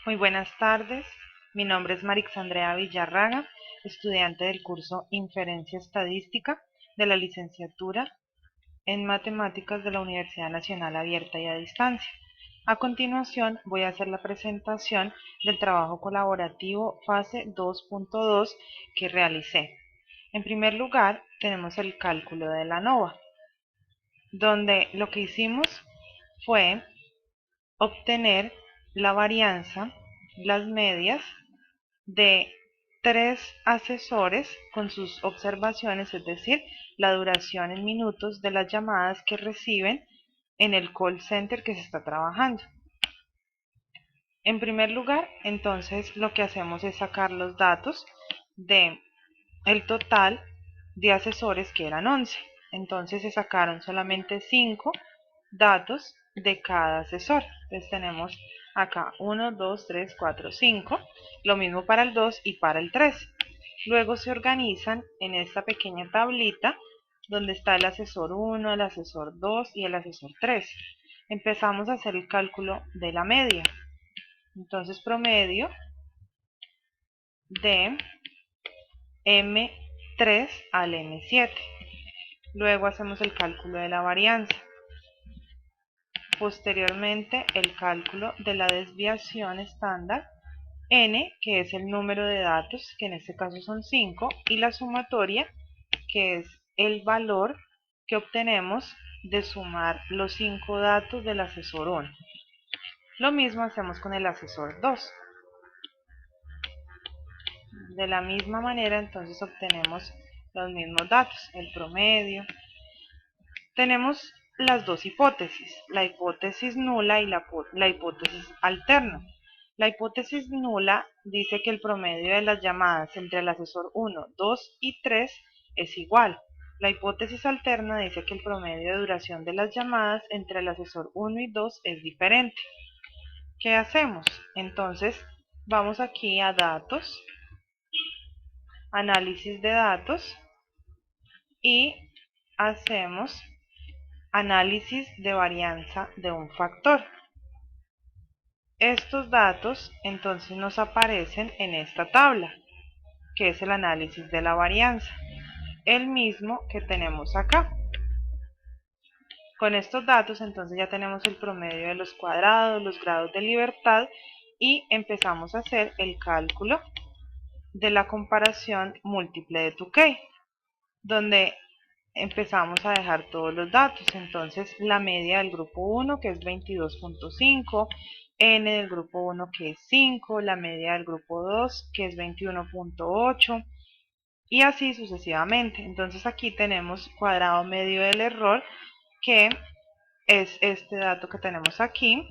Muy buenas tardes, mi nombre es Marixandrea Villarraga, estudiante del curso Inferencia Estadística de la licenciatura en Matemáticas de la Universidad Nacional Abierta y a Distancia. A continuación voy a hacer la presentación del trabajo colaborativo fase 2.2 que realicé. En primer lugar tenemos el cálculo de la ANOVA, donde lo que hicimos fue obtener la varianza, las medias de 3 asesores con sus observaciones, es decir, la duración en minutos de las llamadas que reciben en el call center que se está trabajando. En primer lugar, entonces lo que hacemos es sacar los datos de el total de asesores, que eran 11. Entonces se sacaron solamente 5 datos de cada asesor. Entonces tenemos acá 1, 2, 3, 4, 5. Lo mismo para el 2 y para el 3. Luego se organizan en esta pequeña tablita donde está el asesor 1, el asesor 2 y el asesor 3. Empezamos a hacer el cálculo de la media. Entonces promedio de M3 al M7. Luego hacemos el cálculo de la varianza. Posteriormente el cálculo de la desviación estándar, n, que es el número de datos, que en este caso son 5, y la sumatoria, que es el valor que obtenemos de sumar los 5 datos del asesor 1. Lo mismo hacemos con el asesor 2. De la misma manera, entonces obtenemos los mismos datos, el promedio. Tenemos las dos hipótesis, la hipótesis nula y la hipótesis alterna. La hipótesis nula dice que el promedio de las llamadas entre el asesor 1, 2 y 3 es igual. La hipótesis alterna dice que el promedio de duración de las llamadas entre el asesor 1 y 2 es diferente. ¿Qué hacemos? Entonces vamos aquí a datos, análisis de datos, y hacemos análisis de varianza de un factor. Estos datos entonces nos aparecen en esta tabla, que es el análisis de la varianza, el mismo que tenemos acá. Con estos datos entonces ya tenemos el promedio de los cuadrados, los grados de libertad, y empezamos a hacer el cálculo de la comparación múltiple de Tukey, donde empezamos a dejar todos los datos. Entonces la media del grupo 1, que es 22.5, n del grupo 1, que es 5, la media del grupo 2, que es 21.8, y así sucesivamente. Entonces aquí tenemos cuadrado medio del error, que es este dato que tenemos aquí.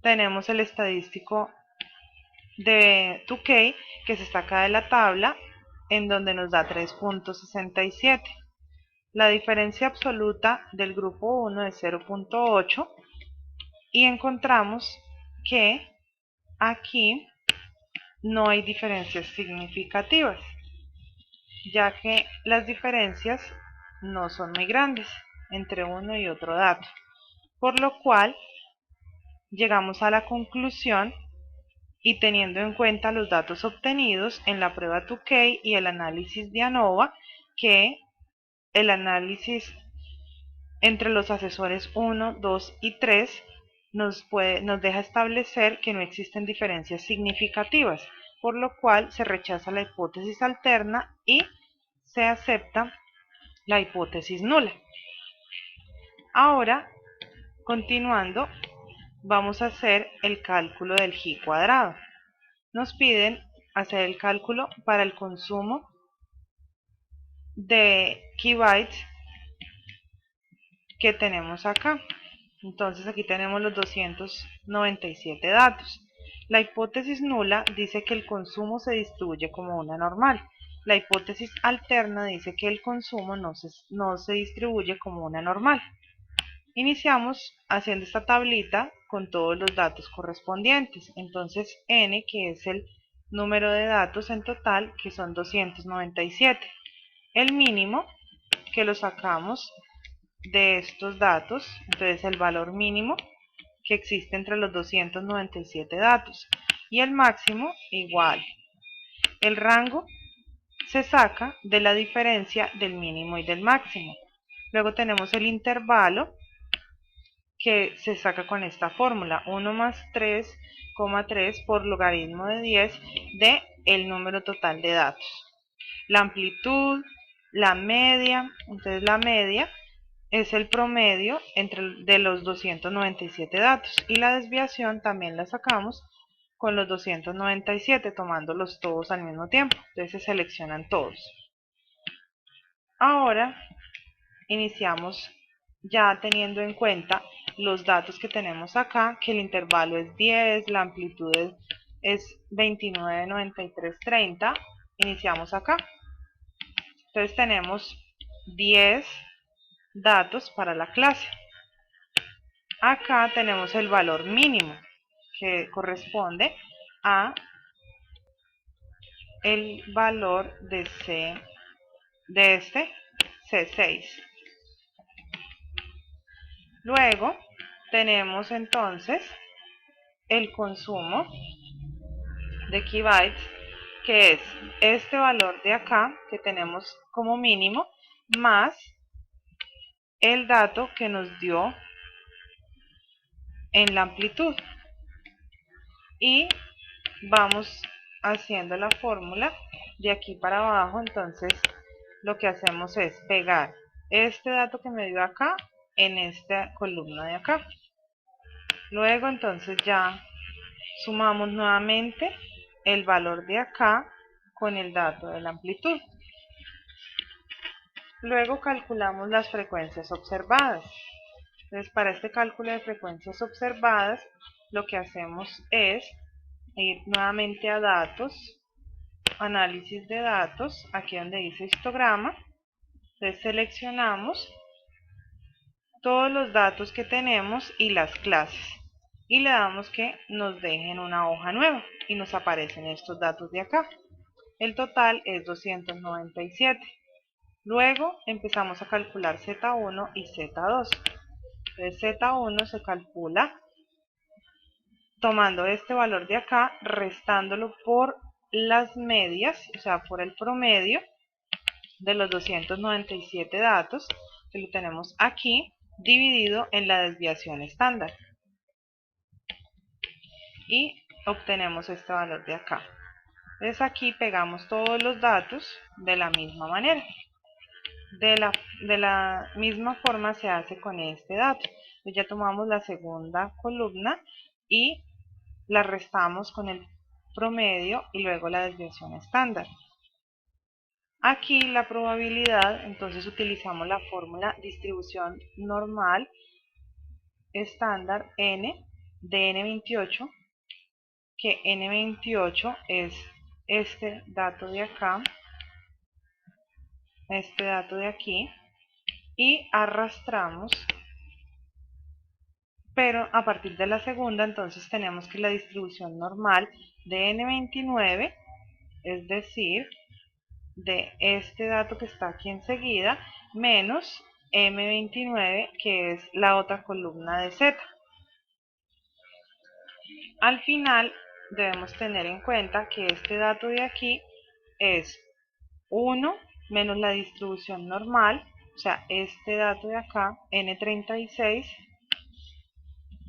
Tenemos el estadístico de Tukey, que se está acá de la tabla, en donde nos da 3.67. La diferencia absoluta del grupo 1 es 0.8, y encontramos que aquí no hay diferencias significativas, ya que las diferencias no son muy grandes entre uno y otro dato, por lo cual llegamos a la conclusión, y teniendo en cuenta los datos obtenidos en la prueba Tukey y el análisis de ANOVA, que el análisis entre los asesores 1, 2 y 3 nos deja establecer que no existen diferencias significativas, por lo cual se rechaza la hipótesis alterna y se acepta la hipótesis nula. Ahora, continuando, vamos a hacer el cálculo del J cuadrado. Nos piden hacer el cálculo para el consumo de kibytes que tenemos acá. Entonces aquí tenemos los 297 datos. La hipótesis nula dice que el consumo se distribuye como una normal. La hipótesis alterna dice que el consumo no se distribuye como una normal. Iniciamos haciendo esta tablita con todos los datos correspondientes. Entonces n, que es el número de datos en total, que son 297. El mínimo, que lo sacamos de estos datos, entonces el valor mínimo, que existe entre los 297 datos, y el máximo igual. El rango se saca de la diferencia del mínimo y del máximo. Luego tenemos el intervalo, que se saca con esta fórmula, 1 más 3,3 por logaritmo de 10 de el número total de datos. La amplitud, la media, entonces la media es el promedio de los 297 datos, y la desviación también la sacamos con los 297, tomándolos todos al mismo tiempo. Entonces se seleccionan todos. Ahora iniciamos ya teniendo en cuenta los datos que tenemos acá, que el intervalo es 10, la amplitud es 29, 93, 30. Iniciamos acá. Entonces tenemos 10 datos para la clase. Acá tenemos el valor mínimo, que corresponde a el valor de este C6. Luego tenemos entonces el consumo de kbytes, que es este valor de acá que tenemos como mínimo, más el dato que nos dio en la amplitud. Y vamos haciendo la fórmula de aquí para abajo. Entonces lo que hacemos es pegar este dato que me dio acá en esta columna de acá. Luego entonces ya sumamos nuevamente el valor de acá con el dato de la amplitud. Luego calculamos las frecuencias observadas. Entonces, para este cálculo de frecuencias observadas, lo que hacemos es ir nuevamente a datos, análisis de datos, aquí donde dice histograma. Entonces seleccionamos todos los datos que tenemos y las clases, y le damos que nos dejen una hoja nueva y nos aparecen estos datos de acá. El total es 297. Luego empezamos a calcular Z1 y Z2. Entonces Z1 se calcula tomando este valor de acá, restándolo por las medias, o sea, por el promedio de los 297 datos, que lo tenemos aquí, dividido en la desviación estándar. Y obtenemos este valor de acá. Entonces aquí pegamos todos los datos de la misma manera. De la misma forma se hace con este dato. Entonces ya tomamos la segunda columna y la restamos con el promedio y luego la desviación estándar. Aquí la probabilidad, entonces utilizamos la fórmula distribución normal estándar n de n28, que n28 es este dato de acá, este dato de aquí, y arrastramos, pero a partir de la segunda entonces tenemos que la distribución normal de n29, es decir, de este dato que está aquí enseguida, menos m29, que es la otra columna de z. Al final debemos tener en cuenta que este dato de aquí es 1 menos la distribución normal, o sea, este dato de acá, n36,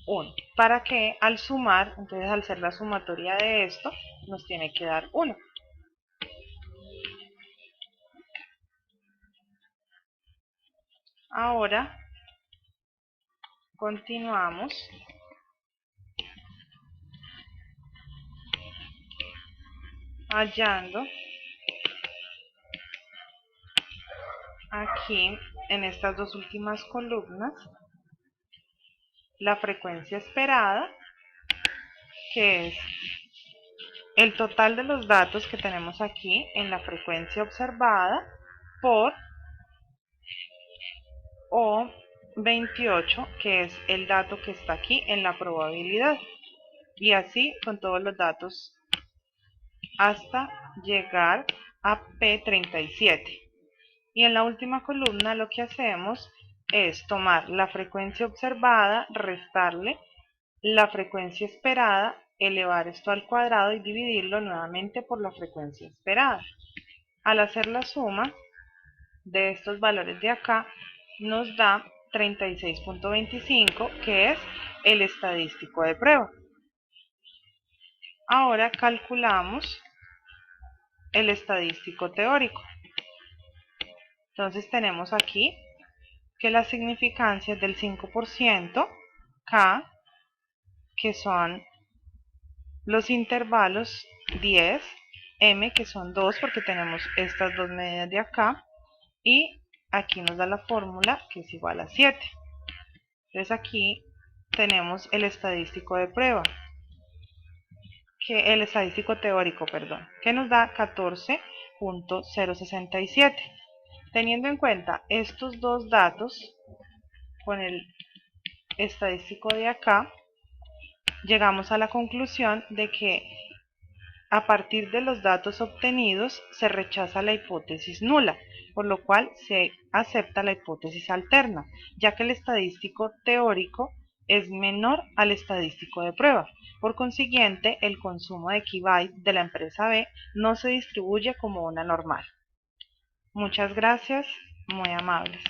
1, para que al sumar, entonces al ser la sumatoria de esto, nos tiene que dar 1. Ahora continuamos hallando aquí en estas dos últimas columnas la frecuencia esperada, que es el total de los datos que tenemos aquí en la frecuencia observada por O28, que es el dato que está aquí en la probabilidad, y así con todos los datos hasta llegar a P37. Y en la última columna lo que hacemos es tomar la frecuencia observada, restarle la frecuencia esperada, elevar esto al cuadrado y dividirlo nuevamente por la frecuencia esperada. Al hacer la suma de estos valores de acá, nos da 36.25, que es el estadístico de prueba. Ahora calculamos el estadístico teórico. Entonces tenemos aquí que la significancia es del 5%, K, que son los intervalos 10, M, que son 2 porque tenemos estas dos medidas de acá, y aquí nos da la fórmula que es igual a 7. Entonces aquí tenemos el estadístico de prueba, el estadístico teórico, perdón, que nos da 14.067. Teniendo en cuenta estos dos datos con el estadístico de acá, llegamos a la conclusión de que a partir de los datos obtenidos se rechaza la hipótesis nula, por lo cual se acepta la hipótesis alterna, ya que el estadístico teórico es menor al estadístico de prueba. Por consiguiente, el consumo de Keybyte de la empresa B no se distribuye como una normal. Muchas gracias, muy amables.